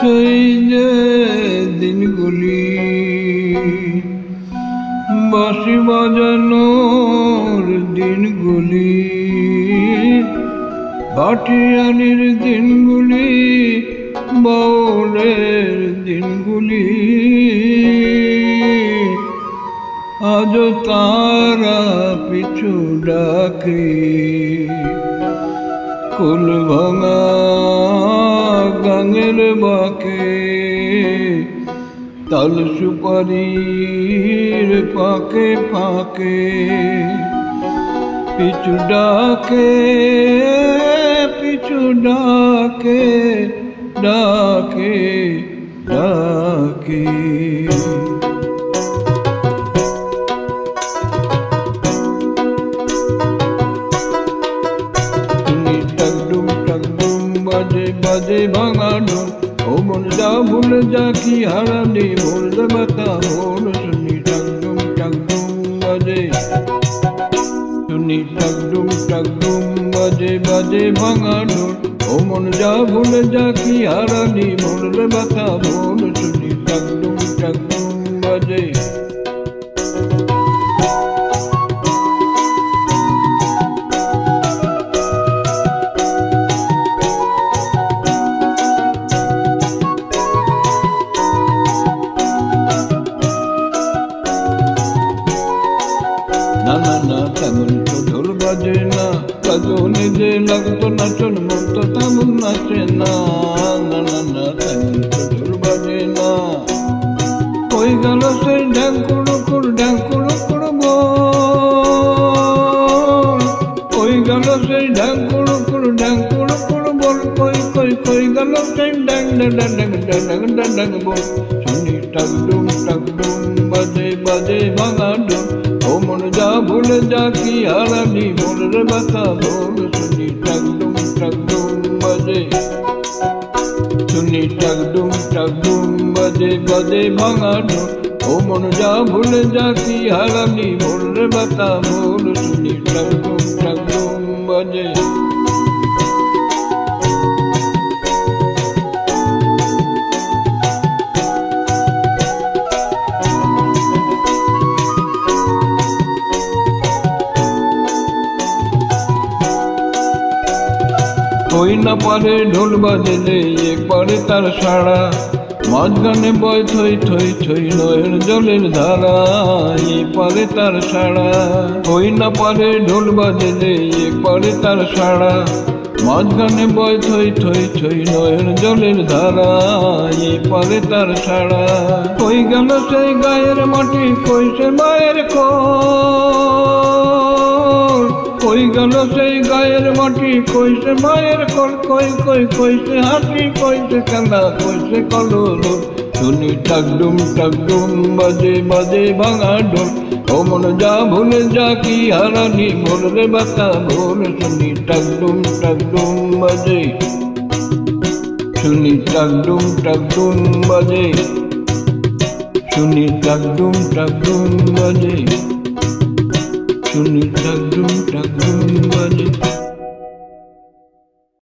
সেই যে দিনগুলি বাঁশি বাজানোর দিনগুলি, ভাটিয়ালির দিনগুলি, বাউলের দিনগুলি, আজ তারা পিছু ডাকে। কুল ভাঙা গাঙের বাঁকে, তাল সুপারির ফাঁকে ফাঁকে, পিছু ডাকে, পিছু ডাকে, ডাকে ডাকে। টাকডুম টাকডুম বাজে বাজে ভাঙা ঢোল, ও মন যা ভুলে যা কি হারানি বলতে বাতা বল। শুনি টাকডুম টাকডুম বাজে, শুনি টাকডুম টাকডুম বাজে বাজে ভাঙা ঢোল, ও মন যা ভুলে যা কি হারানি বলতে বাতা বল। শুনি টাকডুম টাকডুম বাজে। না না না তেমন তো ঢোল বাজে না, বাজনে যে লাগতো নাচন মন তো তেমন নাচে না। না না না তেমন তো ঢোল বাজে না। কই গেল সেই ঢ্যাঙ্কুড়ুকুর ঢ্যাঙ্কুড়ুকুর বল, কই গেল সেই ঢ্যাঙ্কুড়ুকুর ঢ্যাঙ্কুড়ুকুর বল, কই কই কই গেল সেই ড্যাং ড্যাং ড্যাং ড্যাং ড্যাং ড্যাং বল। শুনি টাকডুম টাকডুম বাজে বাজে ভাঙা ঢোল, ও মন যা ভুলে যা কি হারানি বল রে বাতা বল। শুনি টাকডুম টাকডুম বাজে, শুনি টাকডুম টাকডুম বাজে বাজে ভাঙা ঢোল, ও মন যা ভুলে যা কি হারানি বল রে বাতা বল। শুনি টাকডুম টাকডুম বাজে। কই না পারে ঢোল বাজলে একবারে তার সাড়া, মাঝখানে বয় থই থই থই নয়ের জলের ধারা, এই পারে তার সাড়া। কই না পারে ঢোল বাজলে একবারে তার সাড়া, মাঝখানে বয় থই থই থই নয়ের জলের ধারা, এই পারে তার সাড়া। কই গেল সেই গায়ের মাটি, কই সে মায়ের কোল, কই গেল সেই গায়ের মাটি, কই সে মায়ের কোল, কই কই কই সে হাসি, কই সে কান্না, কই সে কলরব। শুনি টাকডুম টাকডুম বাজে বাজে ভাঙা ঢোল, ও মন যা ভুলে যা কি হারানি বল রে বাতা বল। শুনি টাকডুম টাকডুম বাজে, শুনি টাকডুম টাকডুম বাজে, শুনি টাকডুম টাকডুম বাজে, শুনি টাকডুম টাকডুম বাজে।